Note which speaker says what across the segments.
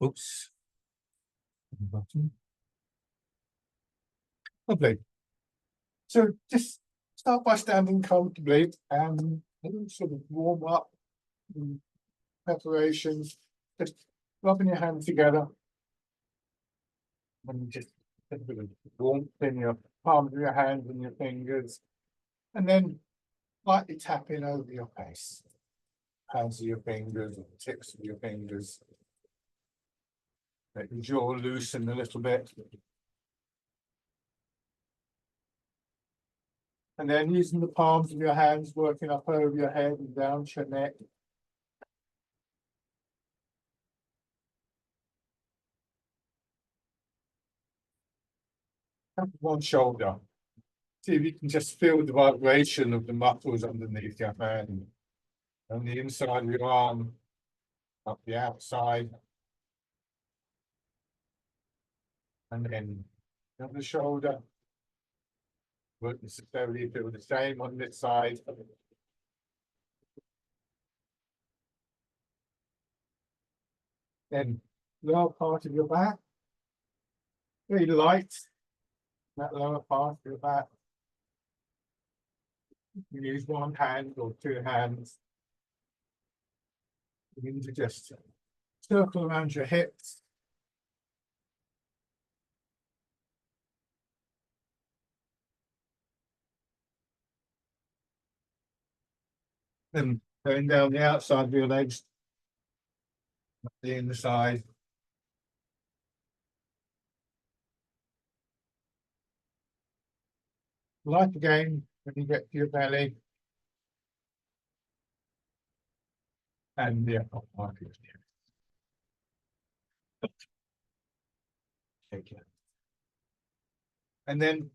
Speaker 1: Oops. Button. Lovely. So just start by standing comfortably and sort of warm up preparations, just rubbing your hands together and just a bit of warmth in your palms of your hands and your fingers, and then lightly tapping over your face, hands of your fingers, or the tips of your fingers. Let your jaw loosen a little bit. And then using the palms of your hands, working up over your head and down to your neck. Tap one shoulder. See if you can just feel the vibration of the muscles underneath your hand. On the inside of your arm, up the outside. And then on the shoulder. Won't necessarily feel the same on this side. Then lower part of your back. Very light. That lower part of your back. You can use one hand or two hands. Begin to just circle around your hips. Then going down the outside of your legs, the inside. Light again when you get to your belly. And the upper part of your chest. Take it. And then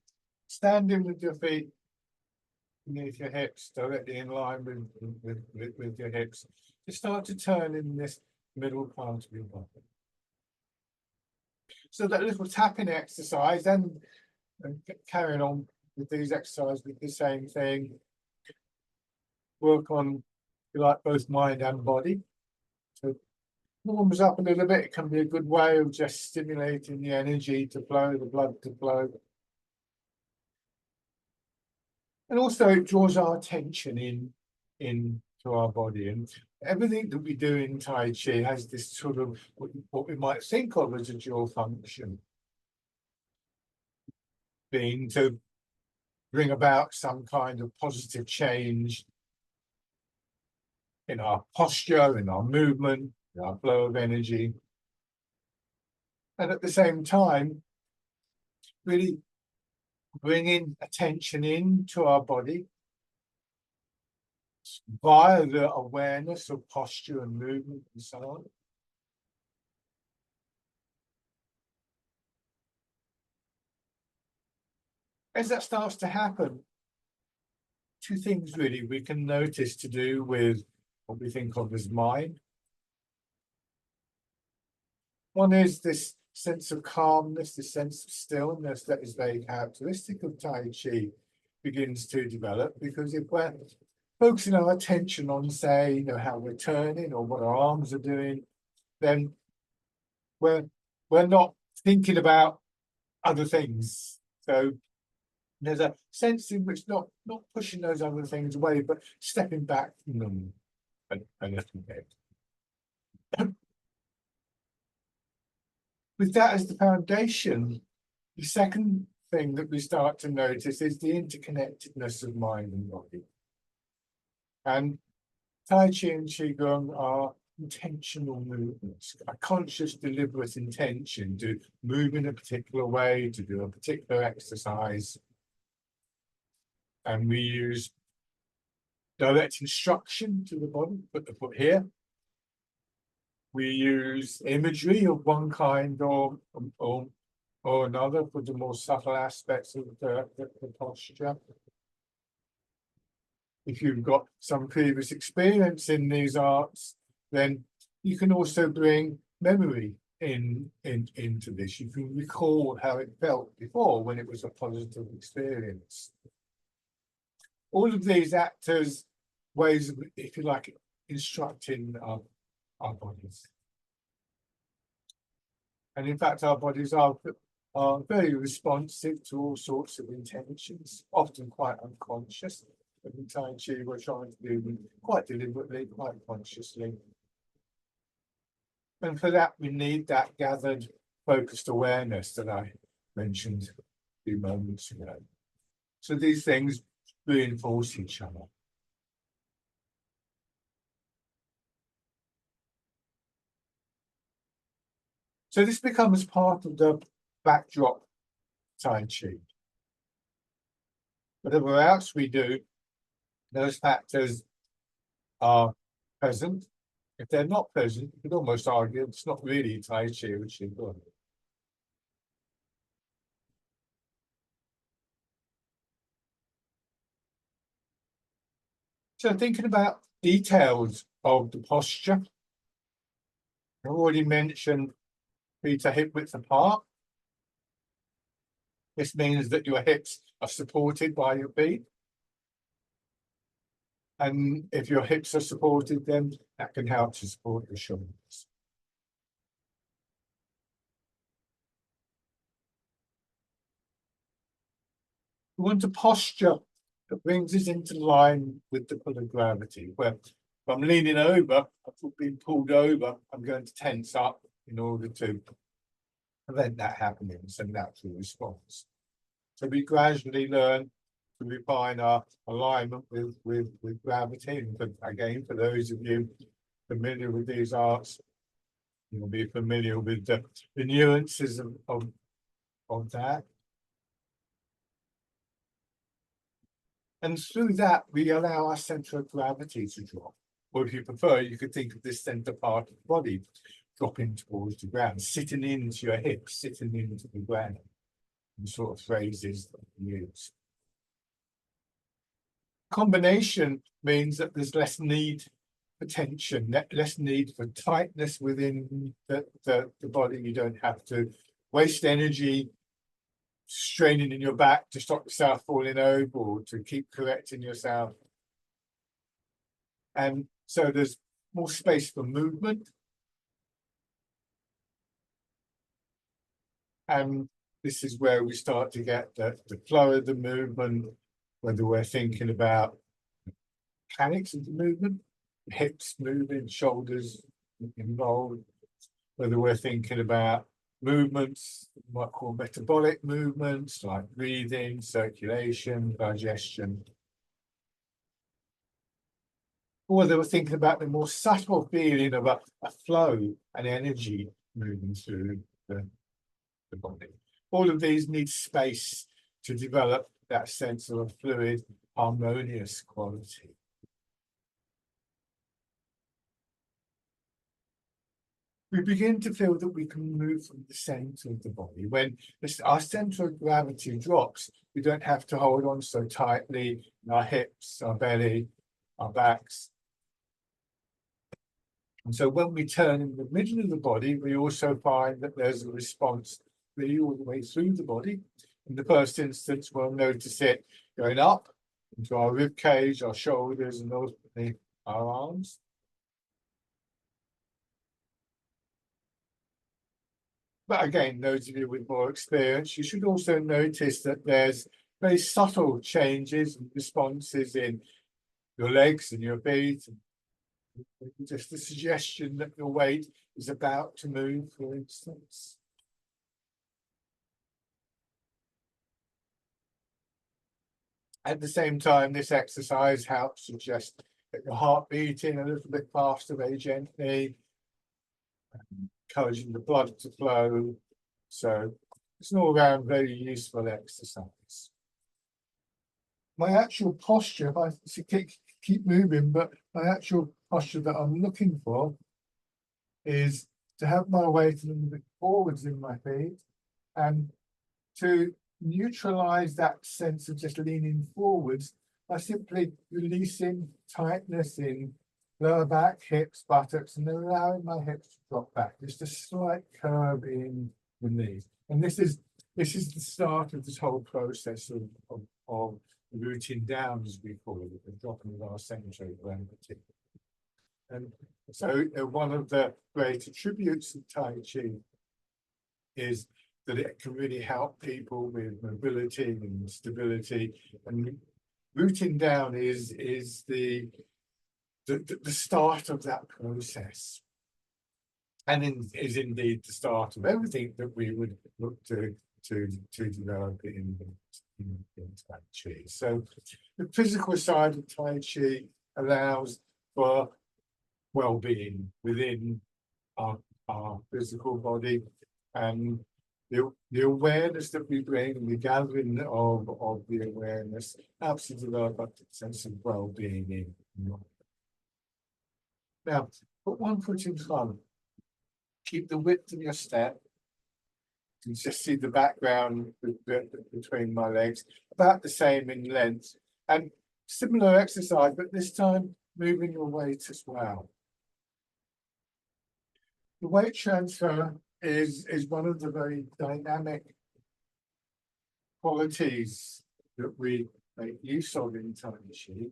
Speaker 1: standing with your feet beneath your hips, directly in line with your hips. Just start to turn in this middle part of your body. So that little tapping exercise and carrying on with these exercises with the same thing. Work on, if you like, both mind and body. So warms up a little bit. It can be a good way of just stimulating the energy to flow, the blood to flow. And also it draws our attention into our body, and everything that we do in Tai Chi has this sort of what we might think of as a dual function, being to bring about some kind of positive change in our posture, in our movement, in our flow of energy. And at the same time, really bringing attention into our body via the awareness of posture and movement and so on. As that starts to happen, two things really we can notice to do with what we think of as mind. One is this sense of calmness, this sense of stillness that is very characteristic of Tai Chi begins to develop, because if we're focusing our attention on, say, how we're turning or what our arms are doing, then we're not thinking about other things. So there's a sense in which not pushing those other things away, but stepping back from them a little bit. With that as the foundation, the second thing that we start to notice is the interconnectedness of mind and body. And Tai Chi and Qigong are intentional movements, a conscious, deliberate intention to move in a particular way, to do a particular exercise. And we use direct instruction to the body, put the foot here. We use imagery of one kind or another for the more subtle aspects of the posture. If you've got some previous experience in these arts, then you can also bring memory into this. You can recall how it felt before when it was a positive experience. All of these act as ways of, if you like, instructing our bodies. And in fact, our bodies are very responsive to all sorts of intentions, often quite unconscious. But in Tai Chi, we're trying to do them quite deliberately, quite consciously. And for that, we need that gathered, focused awareness that I mentioned a few moments ago. So these things reinforce each other. So this becomes part of the backdrop Tai Chi. Whatever else we do, those factors are present. If they're not present, you could almost argue it's not really Tai Chi, which is good. So thinking about details of the posture, I already mentioned feet are hip width apart. This means that your hips are supported by your feet. And if your hips are supported, then that can help to support your shoulders. We want a posture that brings us into line with the pull of gravity, where if I'm leaning over, I'm being pulled over, I'm going to tense up in order to prevent that happening. It's a natural response. So we gradually learn to refine our alignment with gravity. And again, for those of you familiar with these arts, you'll be familiar with the nuances of that. And through that, we allow our center of gravity to drop. Or if you prefer, you could think of this center part of the body dropping towards the ground, sitting into your hips, sitting into the ground, the sort of phrases that we use. Combination means that there's less need for tension, less need for tightness within the body. You don't have to waste energy straining in your back to stop yourself falling over or to keep correcting yourself. And so there's more space for movement. And this is where we start to get the flow of the movement, whether we're thinking about mechanics of the movement, hips moving, shoulders involved, whether we're thinking about movements, what we call metabolic movements, like breathing, circulation, digestion. Or whether we're thinking about the more subtle feeling of a flow and energy moving through the body. All of these need space to develop that sense of a fluid, harmonious quality. We begin to feel that we can move from the center of the body. When our center of gravity drops, we don't have to hold on so tightly in our hips, our belly, our backs. And so when we turn in the middle of the body, we also find that there's a response really all the way through the body. In the first instance, we'll notice it going up into our rib cage, our shoulders, and ultimately our arms. But again, those of you with more experience, you should also notice that there's very subtle changes and responses in your legs and your feet. Just the suggestion that your weight is about to move, for instance. At the same time, this exercise helps suggest that your heart beating a little bit faster, very gently, encouraging the blood to flow. So it's an all-round very useful exercise. My actual posture, if I keep moving, but my actual posture that I'm looking for is to have my weight a little bit forwards in my feet and to neutralize that sense of just leaning forwards by simply releasing tightness in lower back, hips, buttocks, and then allowing my hips to drop back. Just a slight curve in the knees. And this is the start of this whole process of rooting down, as we call it, the dropping of our center of gravity. And so one of the great attributes of Tai Chi is that it can really help people with mobility and stability. And rooting down is the start of that process, and is indeed the start of everything that we would look to develop in Tai Chi. So the physical side of Tai Chi allows for well-being within our physical body, and the awareness that we bring, the gathering of the awareness, helps to develop a sense of well-being in life. Now, put one foot in front. Keep the width of your step. You can just see the background between my legs, about the same in length, and similar exercise, but this time moving your weight as well. The weight transfer is one of the very dynamic qualities that we make use of in Tai Chi.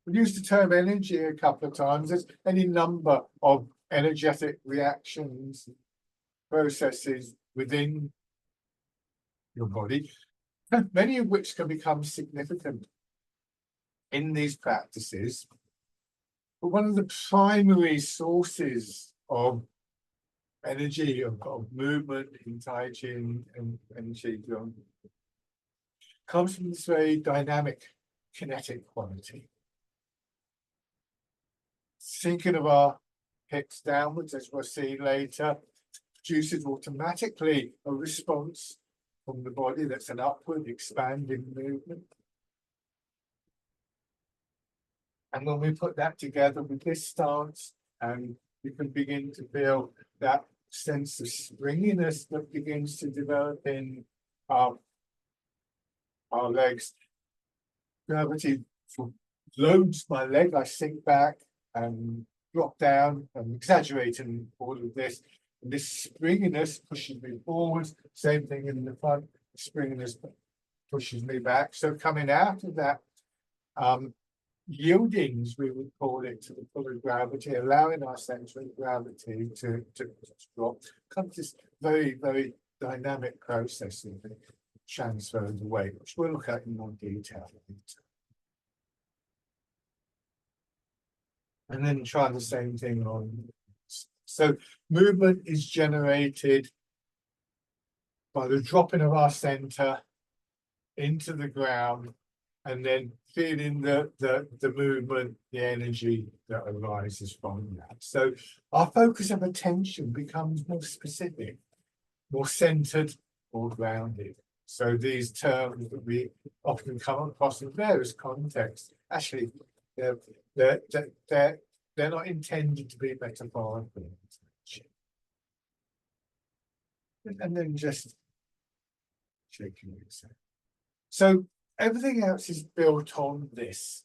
Speaker 1: We used the term energy a couple of times. There's any number of energetic reactions, processes within your body, many of which can become significant in these practices. But one of the primary sources of energy, of movement in Tai Chi and Qigong comes from this very dynamic kinetic quality. Thinking of our hips downwards, as we'll see later, produces automatically a response from the body that's an upward expanding movement. And when we put that together with this stance, and you can begin to feel that sense of springiness that begins to develop in our legs. Gravity loads my leg, I sink back and drop down. I'm exaggerating all of this. And this springiness pushes me forwards. Same thing in the front. Springiness pushes me back. So coming out of that, yieldings, we would call it, to the pull of gravity, allowing our center of gravity to drop, comes this very, very dynamic process of the transfer of the weight, which we'll look at in more detail later. And then try the same thing on. So movement is generated by the dropping of our center into the ground, and then feeling the movement, the energy that arises from that. So our focus of attention becomes more specific, more centered, more grounded. So these terms that we often come across in various contexts, actually, they're not intended to be metaphorical. And then just shaking yourself. So everything else is built on this.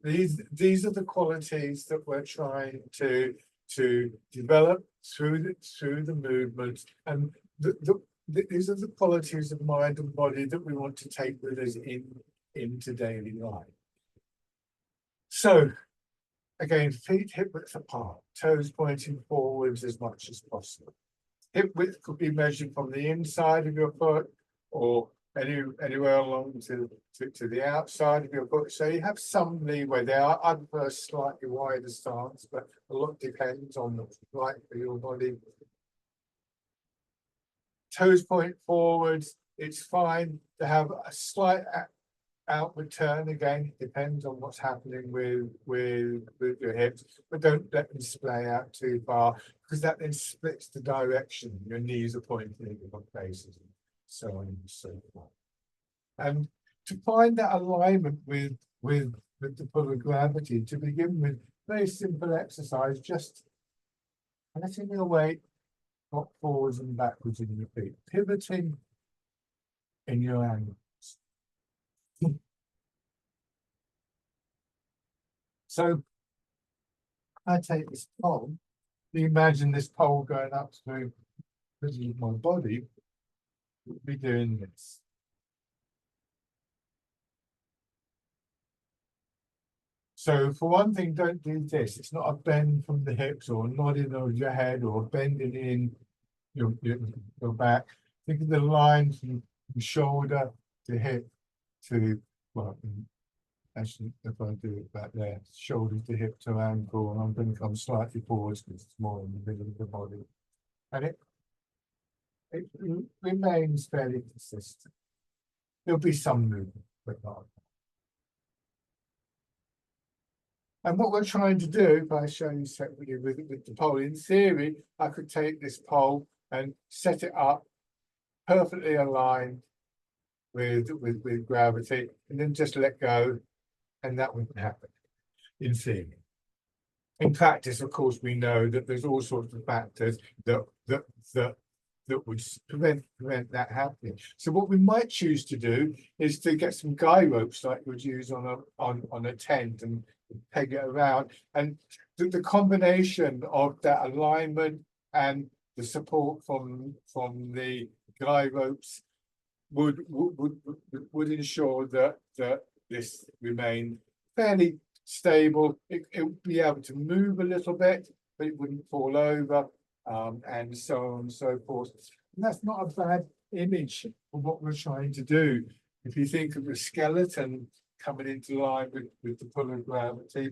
Speaker 1: These are the qualities that we're trying to develop through the movement, and these are the qualities of mind and body that we want to take with us into daily life. So again, feet hip width apart, toes pointing forwards as much as possible. Hip width could be measured from the inside of your foot or anywhere along to the outside of your foot. So you have some leeway there. I prefer a slightly wider stance, but a lot depends on what's right for your body. Toes point forwards. It's fine to have a slight outward turn. Again, it depends on what's happening with your hips, but don't let them splay out too far, because that then splits the direction. Your knees are pointing in different places, and so on and so forth. And to find that alignment with the pull of gravity, to begin with, very simple exercise, just letting your weight rock forwards and backwards in your feet, pivoting in your angles. So I take this pole, you imagine this pole going up through my body, we'll be doing this. So for one thing, don't do this. It's not a bend from the hips or nodding of your head or bending in your back. Think of the line from shoulder to hip to, well, actually, if I do it back there, shoulder to hip to ankle, and I'm going to come slightly forwards because it's more in the middle of the body. And it remains fairly consistent. There'll be some movement, but not. And what we're trying to do, if I show you separately with the pole, in theory, I could take this pole and set it up perfectly aligned with gravity, and then just let go, and that wouldn't happen, in theory. In practice, of course, we know that there's all sorts of factors that would prevent that happening. So what we might choose to do is to get some guy ropes like we'd use on a tent and peg it around, and the combination of that alignment and the support from the guy ropes would ensure that this remained fairly stable. It would be able to move a little bit, but it wouldn't fall over, and so on and so forth. And that's not a bad image of what we're trying to do. If you think of the skeleton coming into line with the pull of gravity,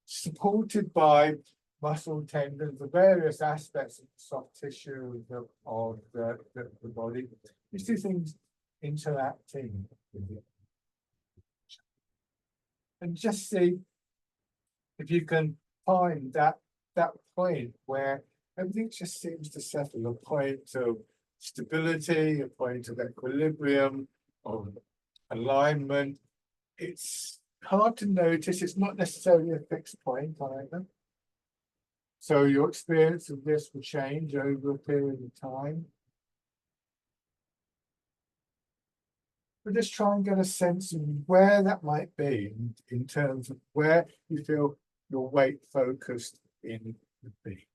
Speaker 1: supported by muscle tendons, the various aspects of the soft tissue of the body, these two things interacting with it. And just see if you can find that point where everything just seems to settle, a point of stability, a point of equilibrium, of alignment. It's hard to notice. It's not necessarily a fixed point either. So your experience of this will change over a period of time. But just try and get a sense of where that might be in terms of where you feel your weight focused in the beat.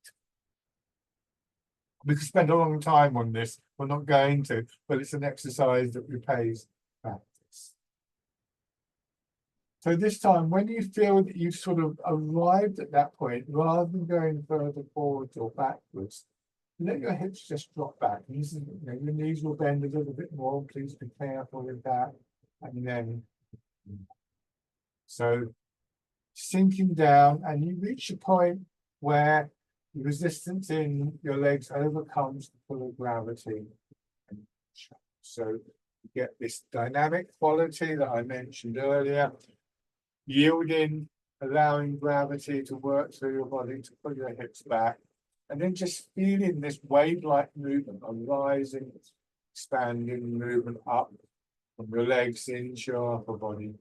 Speaker 1: We could spend a long time on this. We're not going to, but it's an exercise that repays practice. So this time, when you feel that you've sort of arrived at that point, rather than going further forwards or backwards, let your hips just drop back. Your knees will bend a little bit more. Please be careful with that. And then, so sinking down, and you reach a point where the resistance in your legs overcomes the pull of gravity. So you get this dynamic quality that I mentioned earlier, yielding, allowing gravity to work through your body to pull your hips back, and then just feeling this wave-like movement, a rising, expanding movement up from your legs into your upper body.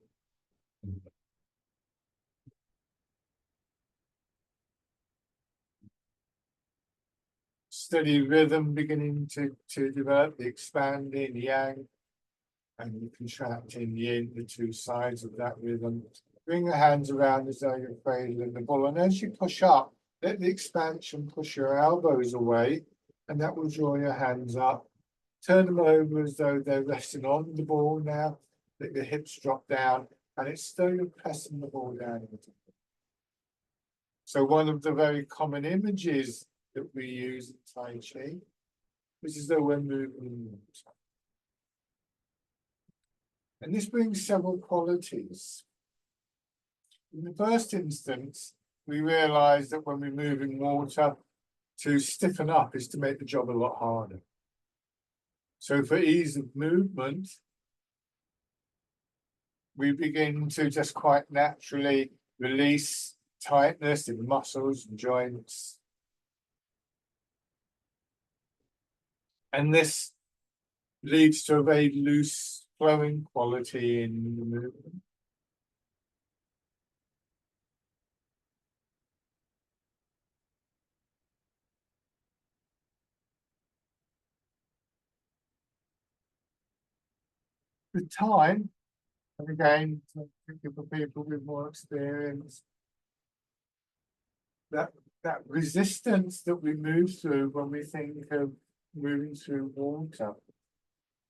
Speaker 1: Steady rhythm beginning to develop, the expanding yang and the contracting yin, the two sides of that rhythm. Bring your hands around as though you're cradling the ball, and as you push up, let the expansion push your elbows away, and that will draw your hands up. Turn them over as though they're resting on the ball now. Let the hips drop down, and it's still you're pressing the ball down. So one of the very common images that we use in Tai Chi is as though we're moving. And this brings several qualities. In the first instance, we realize that when we move in water, to stiffen up is to make the job a lot harder. So for ease of movement, we begin to just quite naturally release tightness in muscles and joints. And this leads to a very loose, flowing quality in the movement. With time, and again, for people with more experience, that resistance that we move through when we think of moving through water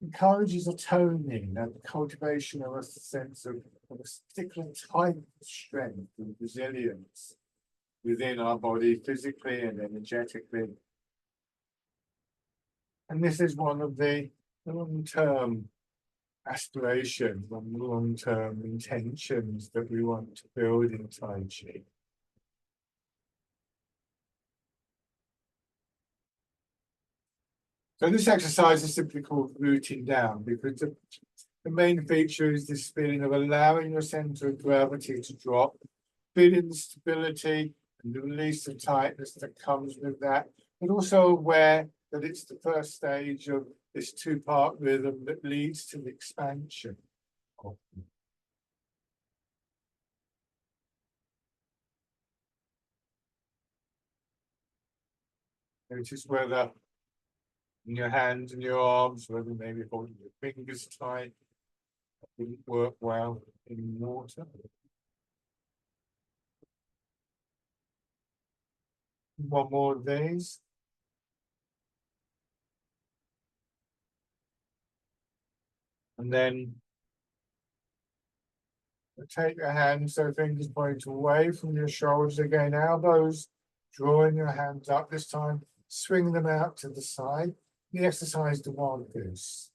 Speaker 1: encourages a toning and the cultivation of a sense of a particular type of strength and resilience within our body, physically and energetically. And this is one of the long-term aspirations, and long-term intentions that we want to build in Tai Chi. So this exercise is simply called rooting down, because the main feature is this feeling of allowing your center of gravity to drop, feeling the stability and the release of tightness that comes with that, but also aware that it's the first stage of this two-part rhythm that leads to the expansion. Notice whether in your hands and your arms, whether maybe holding your fingers tight, that wouldn't work well in water. One more of these. And then take your hands, so fingers point away from your shoulders again, elbows, drawing your hands up this time, swing them out to the side. The exercise, the wild goose.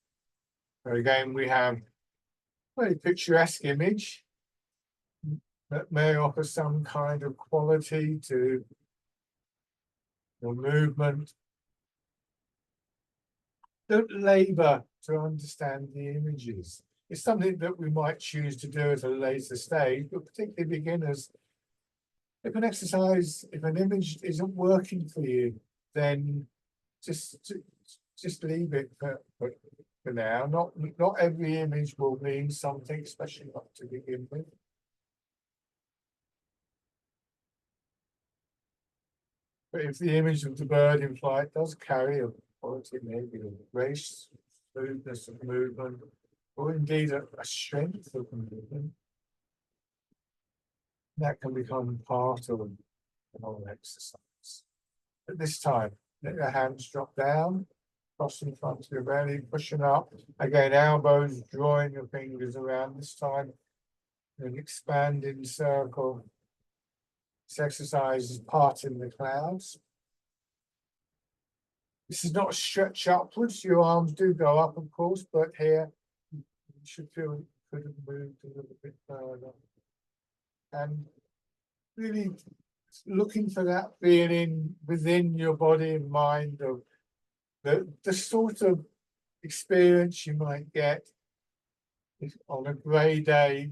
Speaker 1: So again, we have a very picturesque image that may offer some kind of quality to your movement. Don't labor to understand the images. It's something that we might choose to do at a later stage, but particularly beginners, if an exercise, if an image isn't working for you, then just leave it for now. Not every image will mean something, especially not to begin with. But if the image of the bird in flight does carry a quality, maybe of grace, smoothness of movement, or indeed a strength of movement, that can become part of the whole exercise. At this time, let your hands drop down, cross in front of your belly, pushing up. Again, elbows, drawing your fingers around this time. An expanding circle. This exercise is parting the clouds. This is not a stretch upwards. Your arms do go up, of course, but here you should feel you could have moved a little bit further. And really looking for that feeling within your body and mind of the sort of experience you might get on a grey day,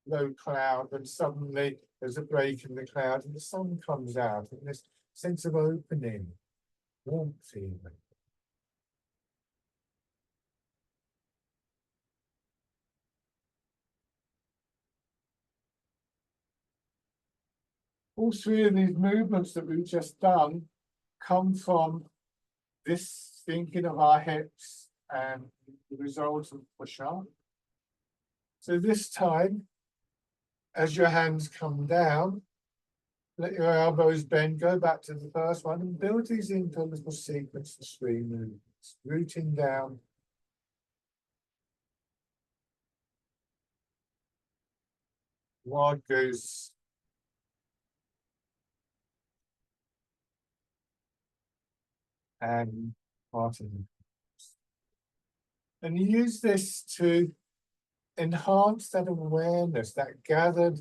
Speaker 1: low cloud, and suddenly there's a break in the cloud and the sun comes out, and this sense of opening, warmth even. All three of these movements that we've just done come from this thinking of our hips and the result of push-up. So this time, as your hands come down, let your elbows bend, go back to the first one, and build these into a little sequence of 3 movements, rooting down. Wild goose. And parting. And you use this to enhance that awareness, that gathered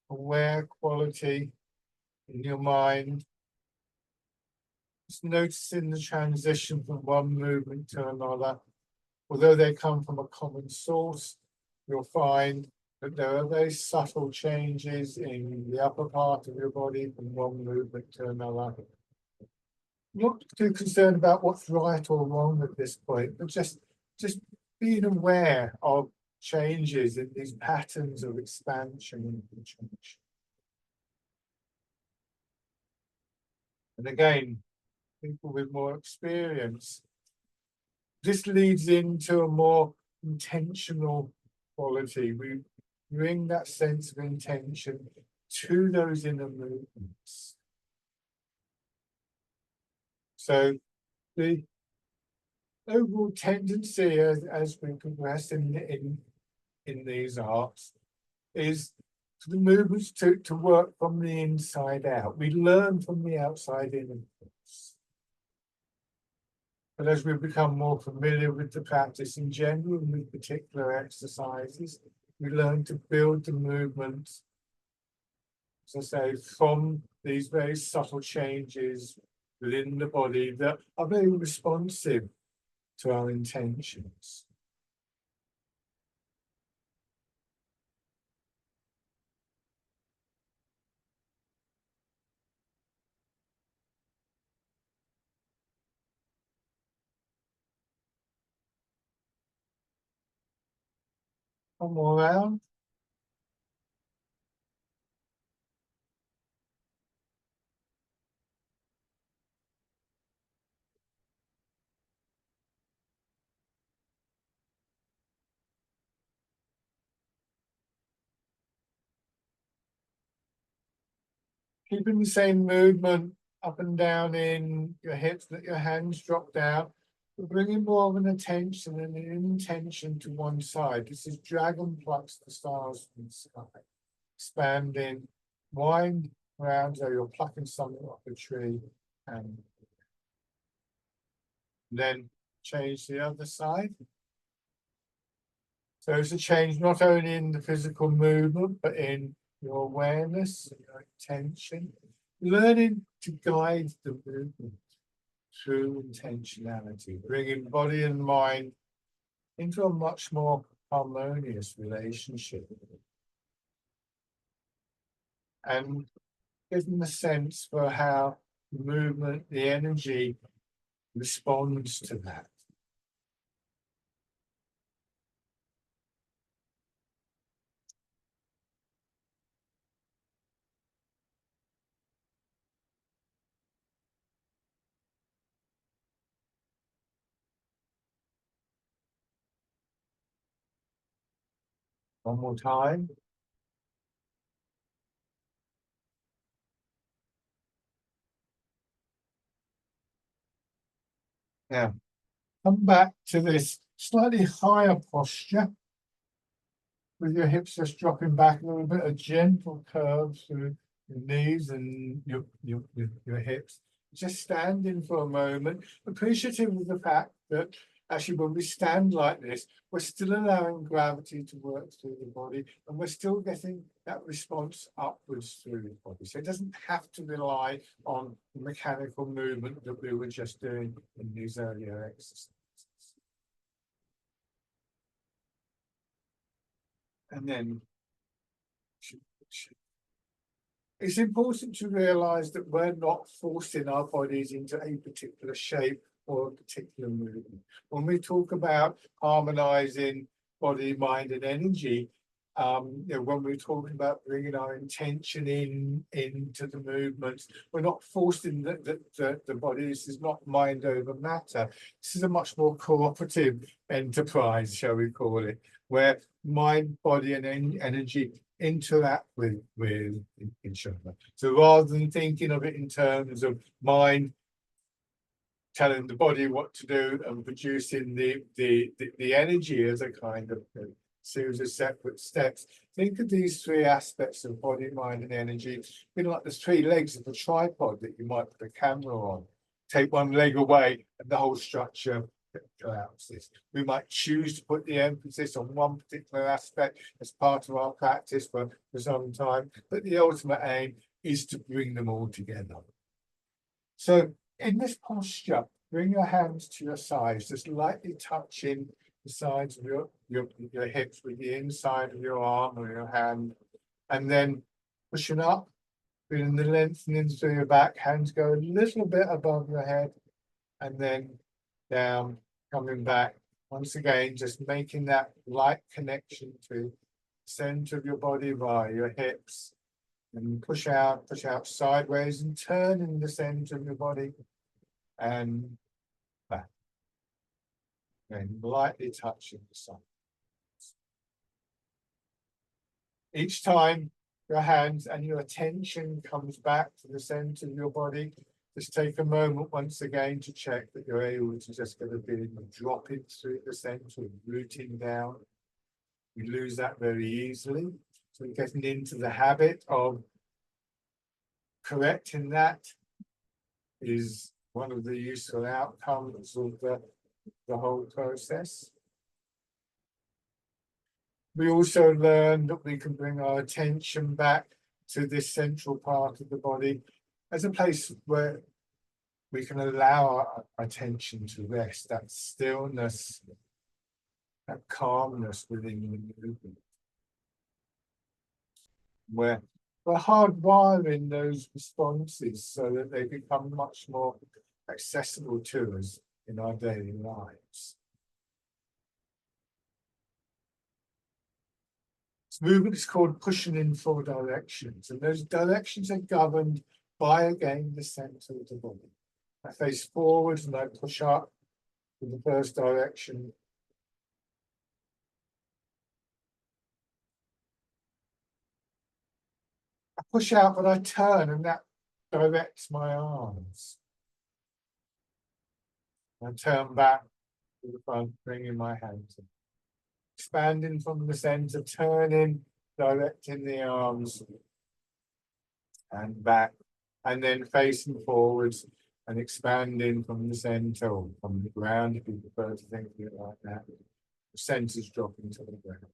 Speaker 1: aware quality in your mind. Just noticing the transition from one movement to another. Although they come from a common source, you'll find that there are very subtle changes in the upper part of your body from one movement to another. Not too concerned about what's right or wrong at this point, but just being aware of changes in these patterns of expansion and contraction. And again, people with more experience, this leads into a more intentional quality. We bring that sense of intention to those inner movements. So the overall tendency as we progress in these arts is for the movements to work from the inside out. We learn from the outside in, of course. But as we become more familiar with the practice in general and with particular exercises, we learn to build the movements, as I say, from these very subtle changes within the body that are very responsive to our intentions. One more round. Keeping the same movement up and down in your hips, let your hands drop down. We're bringing more of an attention and an intention to one side. This is dragon plucks the stars from the sky. Expanding, wind around so you're plucking something off the tree, and then change the other side. So it's a change not only in the physical movement, but in your awareness, your attention, learning to guide the movement through intentionality, bringing body and mind into a much more harmonious relationship. And giving a sense for how the movement, the energy responds to that. One more time. Now, come back to this slightly higher posture with your hips just dropping back a little bit, a gentle curve through your knees and your hips. Just standing for a moment, appreciative of the fact that actually when we stand like this, we're still allowing gravity to work through the body and we're still getting that response upwards through the body. So it doesn't have to rely on the mechanical movement that we were just doing in these earlier exercises. And then it's important to realize that we're not forcing our bodies into a particular shape or a particular movement. When we talk about harmonizing body, mind, and energy, when we're talking about bringing our intention into the movements, we're not forcing the body. This is not mind over matter. This is a much more cooperative enterprise, shall we call it, where mind, body, and energy interact with each other. So rather than thinking of it in terms of mind telling the body what to do and producing the energy as a kind of series of separate steps, think of these three aspects of body, mind, and energy being like the three legs of a tripod that you might put a camera on. Take one leg away and the whole structure collapses. We might choose to put the emphasis on one particular aspect as part of our practice for some time, but the ultimate aim is to bring them all together. So in this posture, bring your hands to your sides, just lightly touching the sides of your hips with the inside of your arm or your hand, and then pushing up, feeling the lengthening through your back, hands go a little bit above your head, and then down, coming back. Once again, just making that light connection to the center of your body via your hips. And push out sideways and turn in the center of your body and back. And lightly touching the side. Each time your hands and your attention comes back to the center of your body, just take a moment once again to check that you're able to just get a feeling of dropping through the center, rooting down. We lose that very easily. So we're getting into the habit of correcting that is one of the useful outcomes of the whole process. We also learn that we can bring our attention back to this central part of the body as a place where we can allow our attention to rest, that stillness, that calmness within the movement. Where we're hardwiring those responses so that they become much more accessible to us in our daily lives. This movement is called pushing in 4 directions, and those directions are governed by, again, the center of the body. I face forwards and I push up in the first direction. I push out, but I turn, and that directs my arms. I turn back to the front, bringing my hands in. Expanding from the center, turning, directing the arms and back, and then facing forwards and expanding from the center or from the ground, if you prefer to think of it like that. The center's dropping to the ground.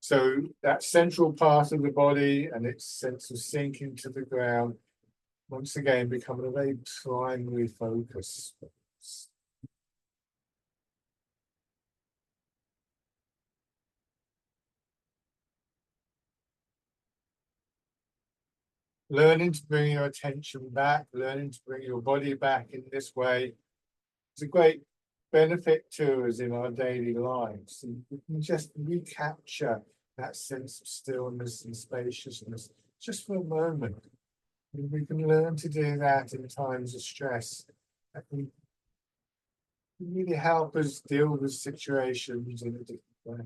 Speaker 1: So that central part of the body and its sense of sinking to the ground, once again, becoming a very primary focus. Learning to bring your attention back, learning to bring your body back in this way is a great benefit to us in our daily lives. And we can just recapture that sense of stillness and spaciousness just for a moment. And we can learn to do that in times of stress. That can really help us deal with situations in a different way.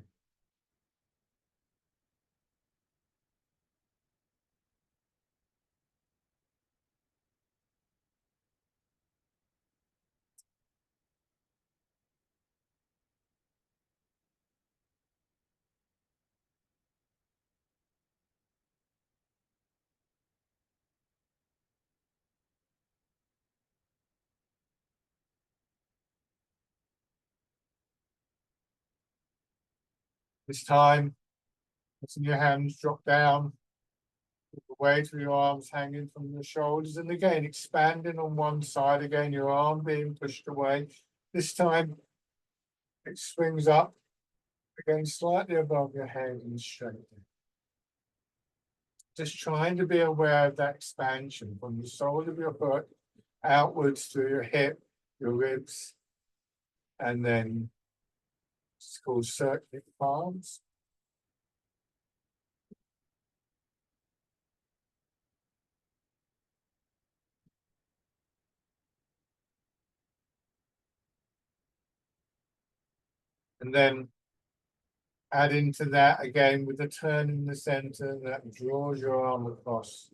Speaker 1: This time, letting your hands drop down, the weight of your arms hanging from your shoulders, and again expanding on one side, again your arm being pushed away. This time it swings up, again slightly above your head and straight. Just trying to be aware of that expansion from the sole of your foot outwards to your hip, your ribs, and then it's called circular palms. And then add into that again with the turn in the center that draws your arm across.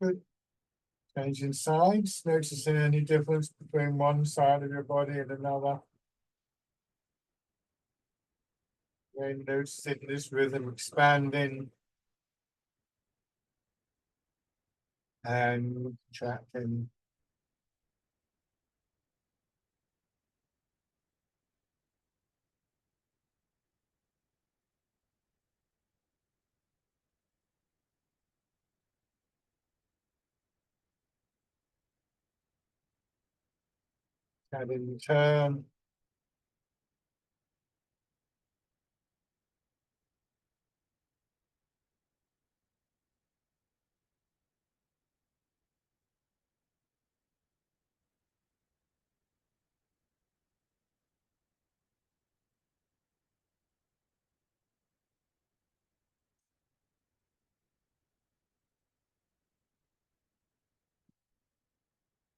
Speaker 1: Good. Changing sides, noticing any difference between one side of your body and another. Again, noticing this rhythm expanding and contracting. Adding turn.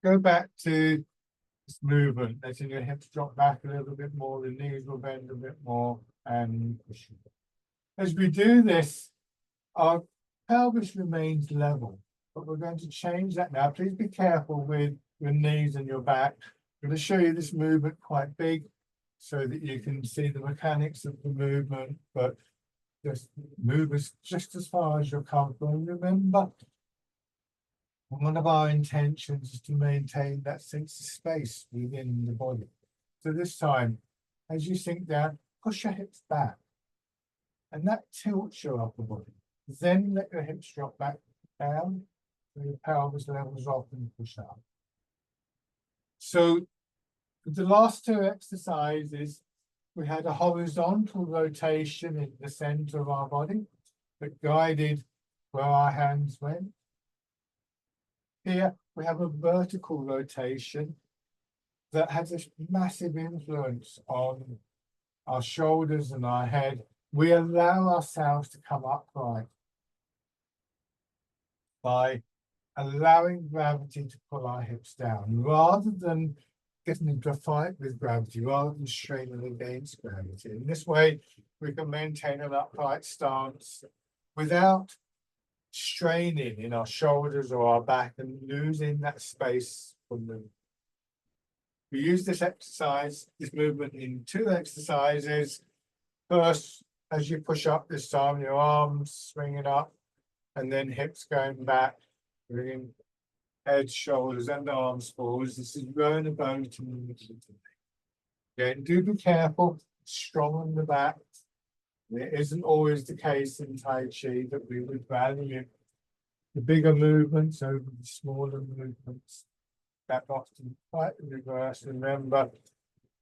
Speaker 1: Go back to this movement, letting your hips drop back a little bit more, the knees will bend a bit more, and as we do this, our pelvis remains level, but we're going to change that now. Please be careful with your knees and your back. I'm going to show you this movement quite big so that you can see the mechanics of the movement, but just move just as far as you're comfortable. And remember, one of our intentions is to maintain that sense of space within the body. So this time, as you sink down, push your hips back, and that tilts your upper body. Then let your hips drop back down, so your pelvis levels off and push up. So the last two exercises, we had a horizontal rotation in the center of our body that guided where our hands went. Here we have a vertical rotation that has a massive influence on our shoulders and our head. We allow ourselves to come upright by allowing gravity to pull our hips down, rather than getting into a fight with gravity, rather than straining against gravity. In this way, we can maintain an upright stance without straining in our shoulders or our back and losing that space from the. We use this exercise, this movement in two exercises. First, as you push up this time, your arms swinging up, and then hips going back, bringing head, shoulders, and arms forwards. This is rowing a boat in the middle. Again, do be careful, strong on the back. It isn't always the case in Tai Chi that we would value the bigger movements over the smaller movements. That often quite the reverse. Remember,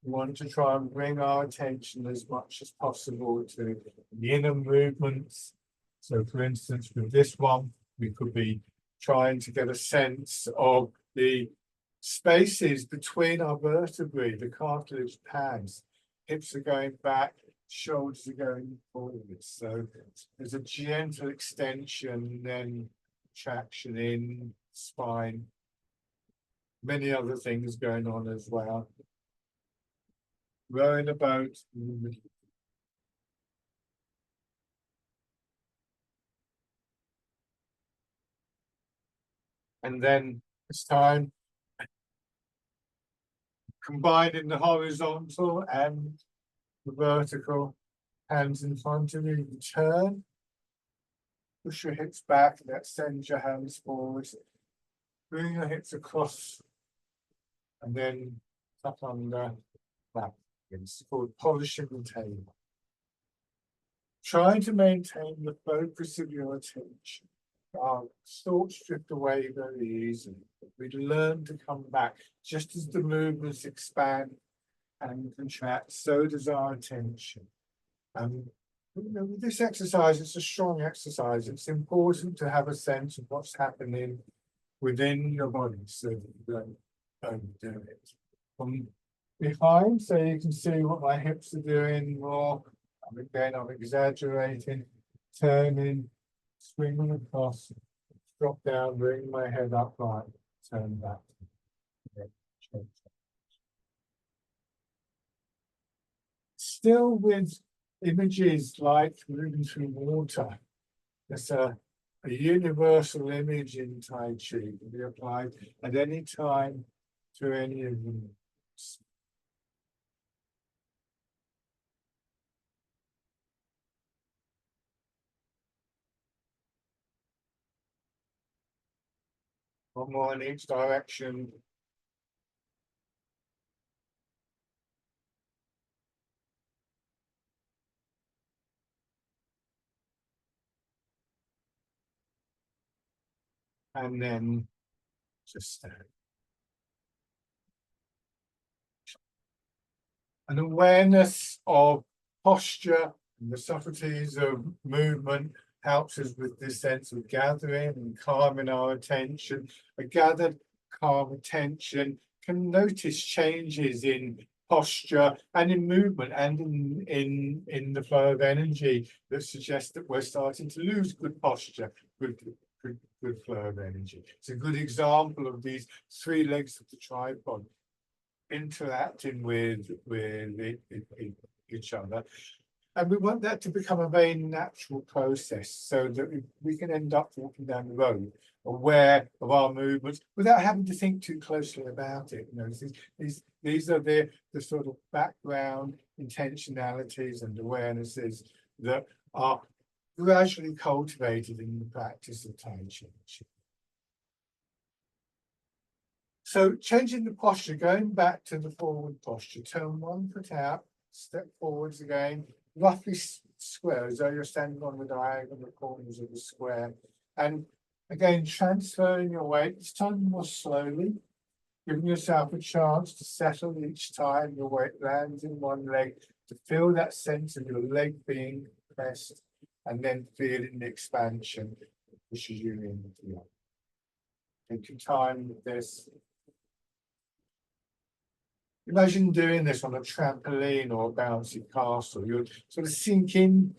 Speaker 1: we want to try and bring our attention as much as possible to the inner movements. So for instance, with this one, we could be trying to get a sense of the spaces between our vertebrae, the cartilage pads. Hips are going back, shoulders are going forward. So there's a gentle extension, then traction in spine. Many other things going on as well. Rowing a boat in the middle. And then this time, combining the horizontal and the vertical, hands in front of you, turn, push your hips back, that sends your hands forward, bring your hips across, and then up under that. It's called polishing the table. Trying to maintain the focus of your attention. Our thoughts drift away very easily. We learn to come back. Just as the movements expand and contract, so does our attention. With this exercise, it's a strong exercise. It's important to have a sense of what's happening within your body so that you don't overdo it. From behind, so you can see what my hips are doing more. I'm exaggerating, turning, swinging across, drop down, bring my head upright, turn back. Still with images like moving through water. It's a universal image in Tai Chi, can be applied at any time to any of them. One more in each direction. And then just stand. An awareness of posture and the subtleties of movement helps us with this sense of gathering and calming our attention. A gathered, calm attention can notice changes in posture and in movement and in the flow of energy that suggests that we're starting to lose good posture, good flow of energy. It's a good example of these three legs of the tripod. interacting with each other. And we want that to become a very natural process so that we can end up walking down the road aware of our movements without having to think too closely about it. You know, these are the sort of background intentionalities and awarenesses that are gradually cultivated in the practice of Tai Chi. So changing the posture, going back to the forward posture, turn one foot out, step forwards again, roughly square, as though you're standing on the diagonal corners of the square. And again, transferring your weight, this time more slowly, giving yourself a chance to settle each time your weight lands in one leg, to feel that sense of your leg being pressed, and then feeling the expansion that pushes you into the other. Take your time with this. Imagine doing this on a trampoline or a bouncy castle. You'd sort of sink in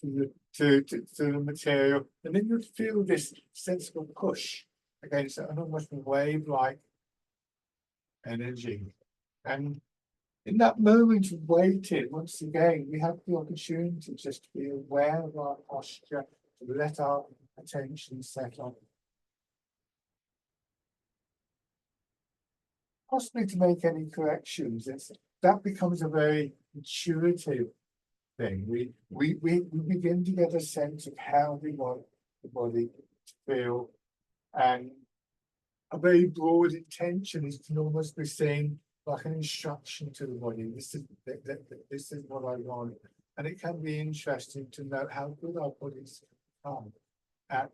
Speaker 1: to the material, and then you'd feel this sensible push against an almost wave-like energy. And in that moment of waiting, once again, we have the opportunity just to be aware of our posture, to let our attention settle. Possibly to make any corrections. That becomes a very intuitive thing. We begin to get a sense of how we want the body to feel, and a very broad intention is can almost be seen like an instruction to the body. This is what I want, and it can be interesting to know how good our bodies come at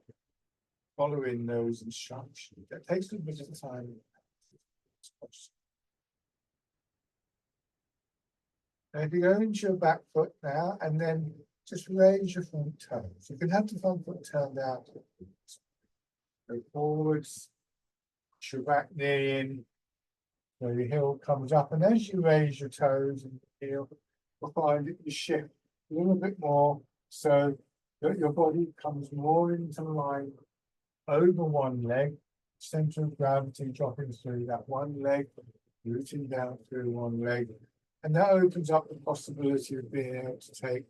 Speaker 1: following those instructions. That takes a bit of time. Now, if you go into your back foot now, and then just raise your front toes. You can have the front foot turned out. Go forwards, push your back knee in, so your heel comes up, and as you raise your toes and heel, you'll find that you shift a little bit more so that your body comes more into line over one leg, center of gravity dropping through that one leg, rooting down through one leg. And that opens up the possibility of being able to take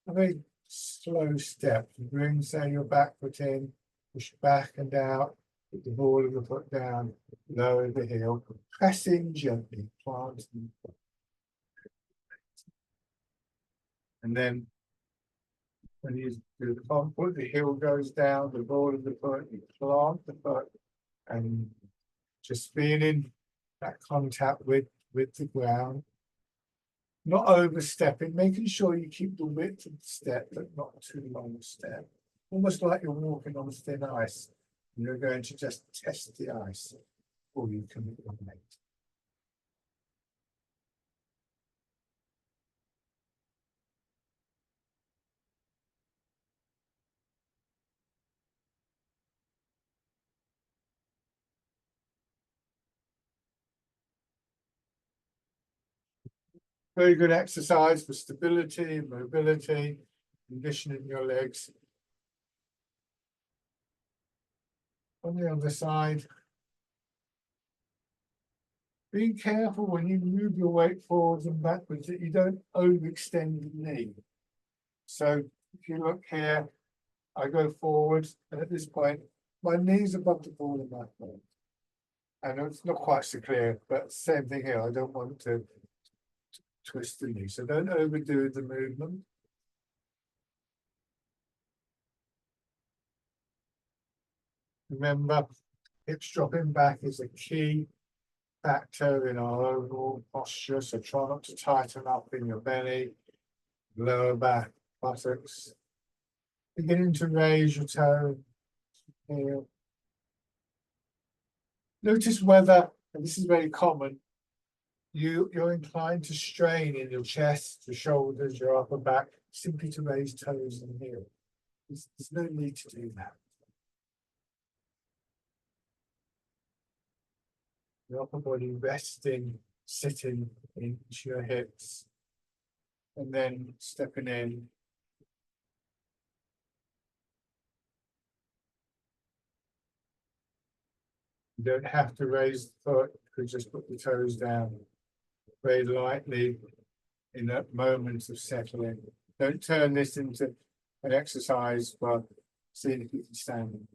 Speaker 1: a very slow step to bring, say, your back foot in, push back and out, put the ball of the foot down, lower the heel, pressing gently, planting the foot. And then when you do the front foot, the heel goes down, the ball of the foot, you plant the foot, and just feeling that contact with the ground. Not overstepping, making sure you keep the width of the step, but not too long a step. Almost like you're walking on thin ice, and you're going to just test the ice before you commit your weight. Very good exercise for stability, mobility, conditioning your legs. On the other side, be careful when you move your weight forwards and backwards that you don't overextend the knee. So if you look here, I go forward, and at this point, my knee's above the ball of my foot. And it's not quite so clear, but same thing here. I don't want to twist the knee, so don't overdo the movement. Remember, hips dropping back is a key factor in our overall posture, so try not to tighten up in your belly, lower back, buttocks. Beginning to raise your toe, heel. Notice whether, and this is very common, you're inclined to strain in your chest, your shoulders, your upper back, simply to raise toes and heel. There's no need to do that. Your upper body resting, sitting into your hips, and then stepping in. You don't have to raise the foot, you could just put the toes down very lightly in that moment of settling. Don't turn this into an exercise for seeing if you can stand.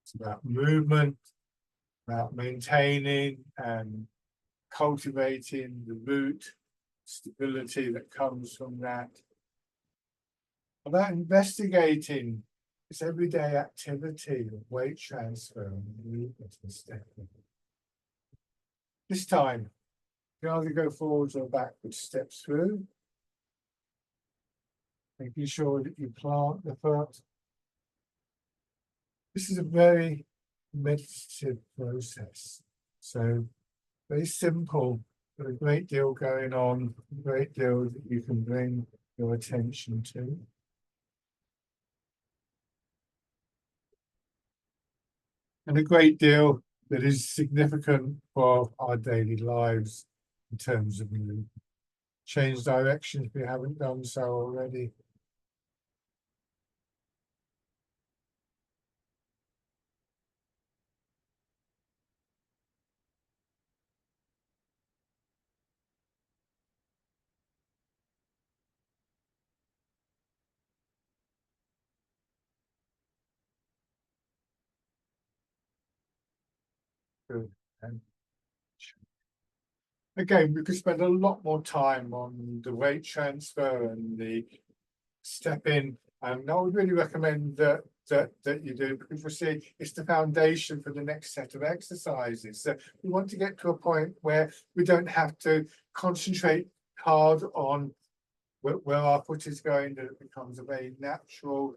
Speaker 1: It's about movement, about maintaining and cultivating the root stability that comes from that. About investigating this everyday activity of weight transfer and movement and stepping. This time, you can either go forwards or backwards steps through, making sure that you plant the foot. This is a very meditative process, so very simple, but a great deal going on, a great deal that you can bring your attention to. And a great deal that is significant for our daily lives in terms of movement. Change direction if you haven't done so already. Good. And again, we could spend a lot more time on the weight transfer and the step in, and I would really recommend that you do, because you see it's the foundation for the next set of exercises. So we want to get to a point where we don't have to concentrate hard on where our foot is going, that it becomes a very natural,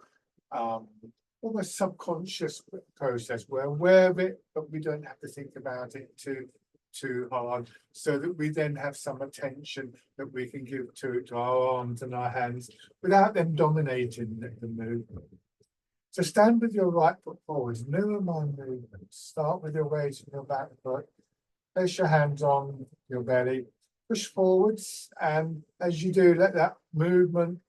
Speaker 1: almost subconscious process. We're aware of it, but we don't have to think about it too hard, so that we then have some attention that we can give to our arms and our hands without them dominating the movement. So stand with your right foot forwards, mirror my movement. Start with your weight in your back foot, place your hands on your belly, push forwards, and as you do, let that movement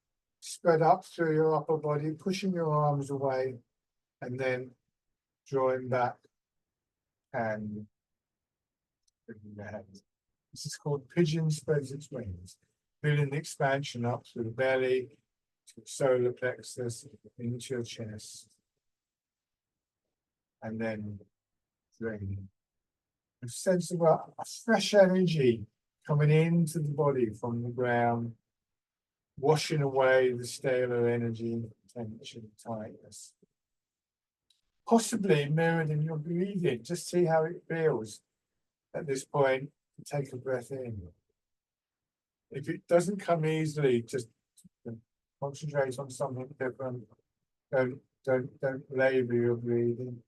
Speaker 1: spread up through your upper body, pushing your arms away, and then drawing back and bringing your hands. This is called pigeon spreads its wings, feeling the expansion up through the belly, to the solar plexus, into your chest, and then draining. A sense of a fresh energy coming into the body from the ground, washing away the staler energy, tension, tightness. Possibly mirrored in your breathing, just see how it feels at this point. Take a breath in. If it doesn't come easily, just concentrate on something different. Don't labor your breathing.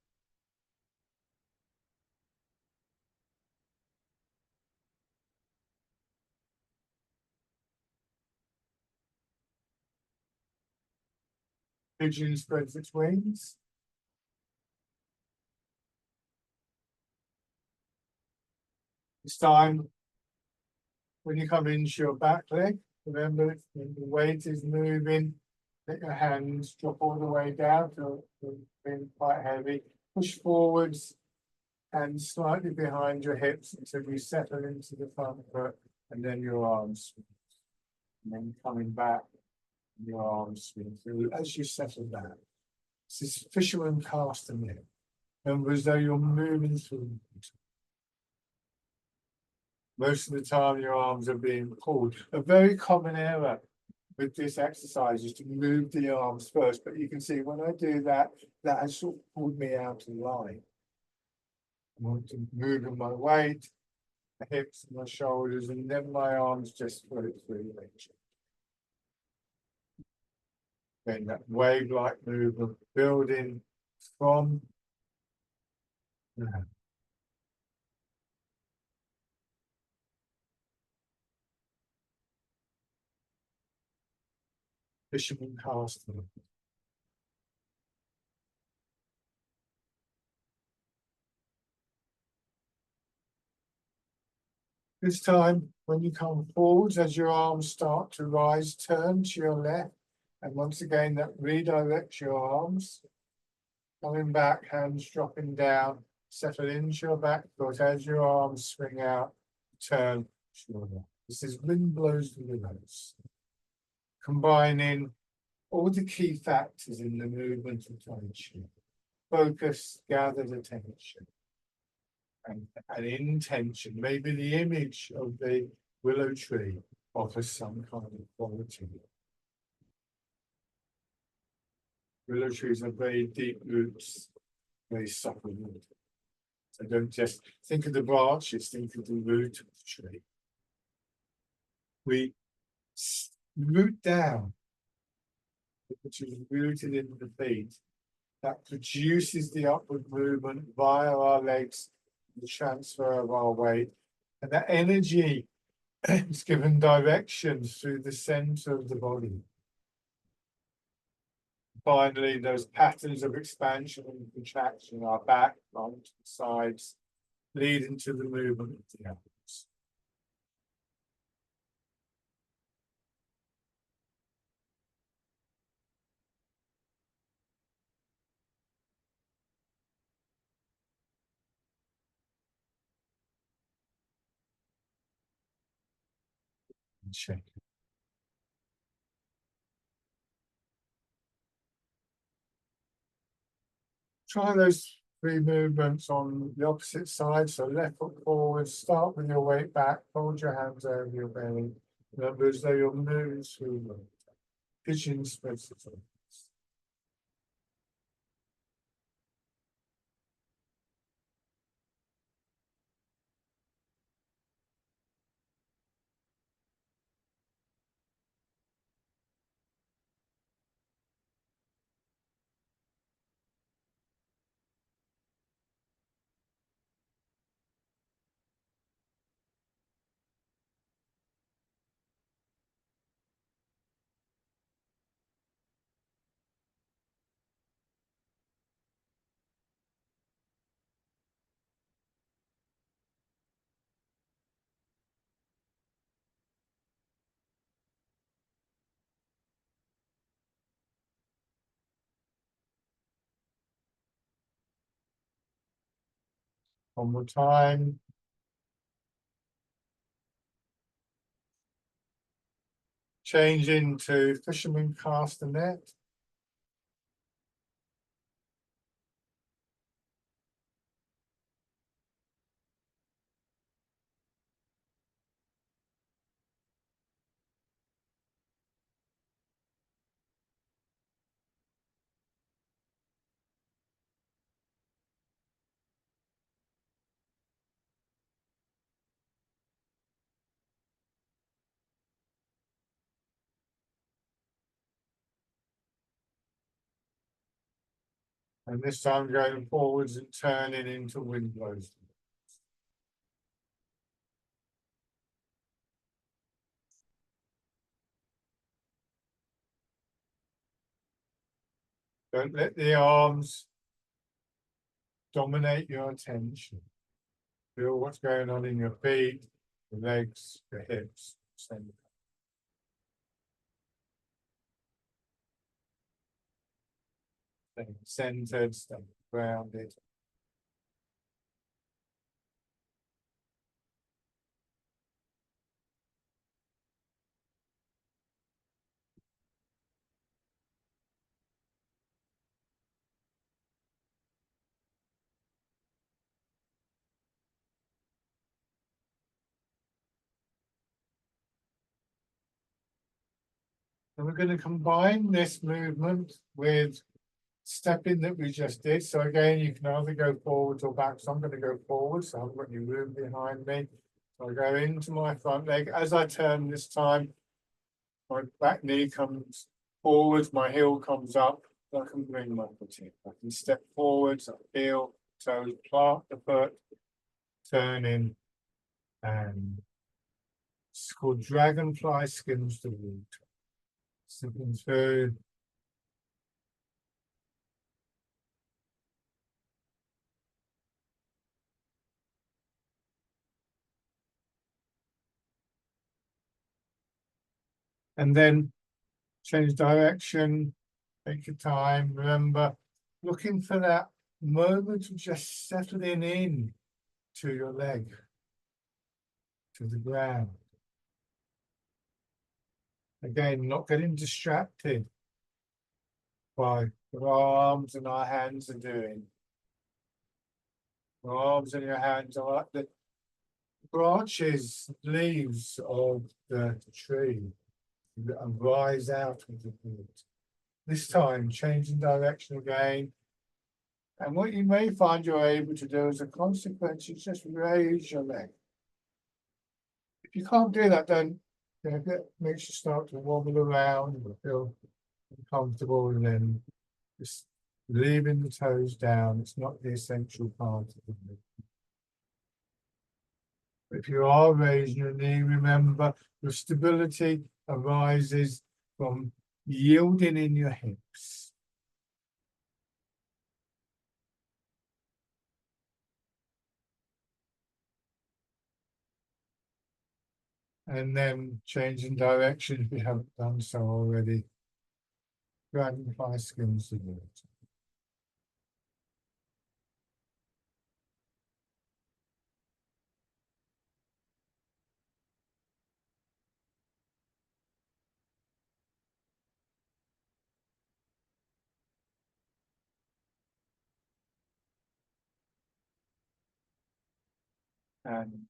Speaker 1: Pigeon spreads its wings. This time, when you come into your back leg, remember the weight is moving. Let your hands drop all the way down to being quite heavy. Push forwards and slightly behind your hips until you settle into the front foot, and then your arms. And then coming back, your arms swing through as you settle down. This is fisherman cast and lift. Remember, as though you're moving through. Most of the time, your arms are being pulled. A very common error with this exercise is to move the arms first, but you can see when I do that, that has sort of pulled me out of line. I want to move in my weight, my hips and my shoulders, and then my arms just float through nature. Then that wave-like movement building from fisherman cast. This time, when you come forwards, as your arms start to rise, turn to your left. And once again, that redirects your arms. Coming back, hands dropping down, settle into your back foot as your arms swing out, turn shoulder. This is wind blows the willows. Combining all the key factors in the movement of Tai Chi. Focus, gathered attention, and intention. Maybe the image of the willow tree offers some kind of quality. Willow trees have very deep roots, very supple wood. So don't just think of the branches, think of the root of the tree. We root down, which is rooted in the feet, that produces the upward movement via our legs, the transfer of our weight, and that energy is given directions through the center of the body. Finally, those patterns of expansion and contraction, our back, front, sides, lead into the movement of the elbows. And shake. Try those three movements on the opposite side. So left foot forward, start with your weight back, hold your hands over your belly. Remember, as though you're moving through the pigeon spreads. One more time. Change into fisherman cast a net. And this time going forwards and turning into wind blows. Don't let the arms dominate your attention. Feel what's going on in your feet, the legs, the hips, center. Staying centered, staying grounded. And we're going to combine this movement with stepping that we just did. So again, you can either go forwards or back. So I'm going to go forward. So I've got your room behind me. So I go into my front leg. As I turn this time, my back knee comes forwards, my heel comes up. So I can bring my foot in. I can step forwards, heel, toes, plant the foot, turn in, and it's called dragonfly skims the water. Slipping through. And then change direction, take your time. Remember, looking for that moment of just settling in to your leg, to the ground. Again, not getting distracted by what our arms and our hands are doing. Your arms and your hands are like the branches, leaves of the tree that rise out of the wood. This time, changing direction again. And what you may find you're able to do as a consequence is just raise your leg. If you can't do that, then if it makes you start to wobble around and feel uncomfortable, and then just leaving the toes down. It's not the essential part of the movement. If you are raising your knee, remember your stability arises from yielding in your hips. And then changing direction if you haven't done so already. Dragonfly skills to do it. And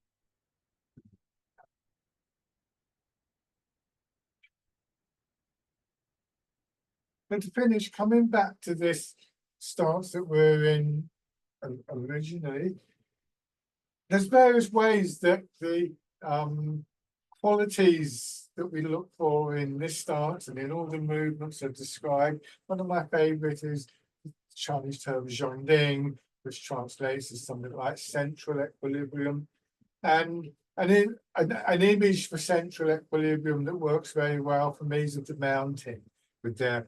Speaker 1: but to finish, coming back to this stance that we're in originally, there's various ways that the qualities that we look for in this stance and in all the movements are described. One of my favorite is the Chinese term zhongding, which translates as something like central equilibrium. And an image for central equilibrium that works very well for me is of the mountain, with their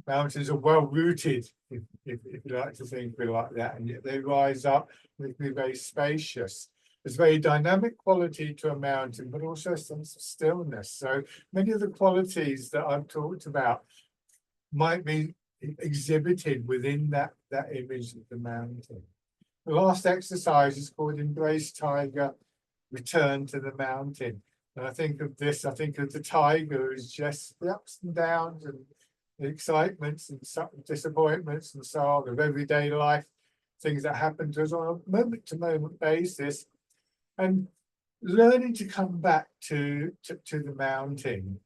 Speaker 1: mountains are well rooted, if you like to think of it like that, and yet they rise up, they can be very spacious. There's a very dynamic quality to a mountain, but also a sense of stillness. So many of the qualities that I've talked about might be exhibited within that image of the mountain. The last exercise is called Embrace Tiger, Return to the Mountain. And I think of this, I think of the tiger as just the ups and downs and the excitements and disappointments and so on of everyday life, things that happen to us on a moment to moment basis. And learning to come back to the mountain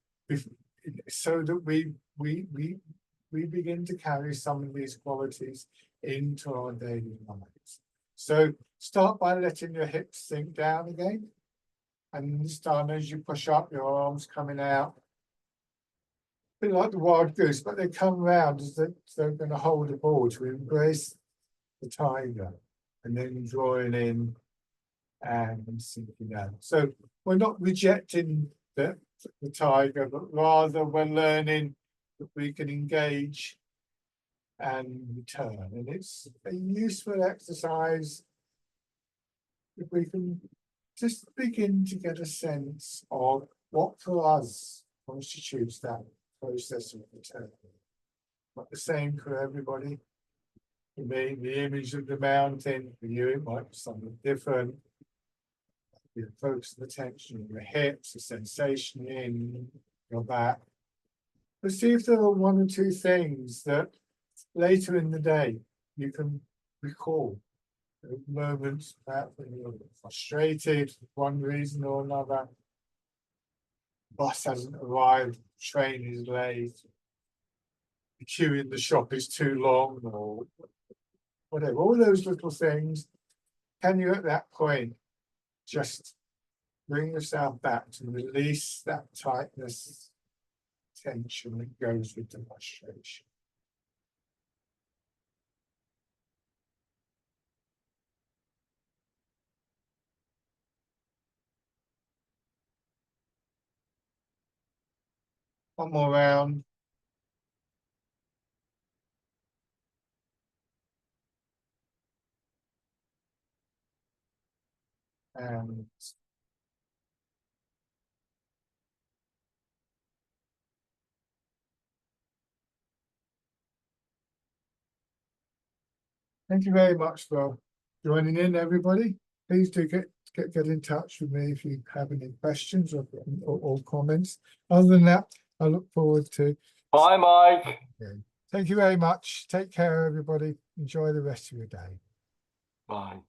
Speaker 1: so that we begin to carry some of these qualities into our daily lives. So start by letting your hips sink down again. And this time, as you push up, your arms coming out. A bit like the wild goose, but they come round as they're going to hold a ball to embrace the tiger, and then drawing in and sinking down. So we're not rejecting the tiger, but rather we're learning that we can engage and return. And it's a useful exercise if we can just begin to get a sense of what for us constitutes that process of return. Not the same for everybody. For me, the image of the mountain, for you, it might be something different. You focus the attention on your hips, the sensation in your back. But see if there are one or two things that later in the day you can recall. Moments that when you're frustrated for one reason or another, bus hasn't arrived, train is late, the queue in the shop is too long, or whatever, all those little things. Can you at that point just bring yourself back to release that tightness, tension that goes with the frustration? One more round. And Thank you very much for joining in, everybody. Please do get in touch with me if you have any questions or comments. Other than that, I look forward to.
Speaker 2: Bye, Mike.
Speaker 1: Thank you very much. Take care, everybody. Enjoy the rest of your day.
Speaker 2: Bye.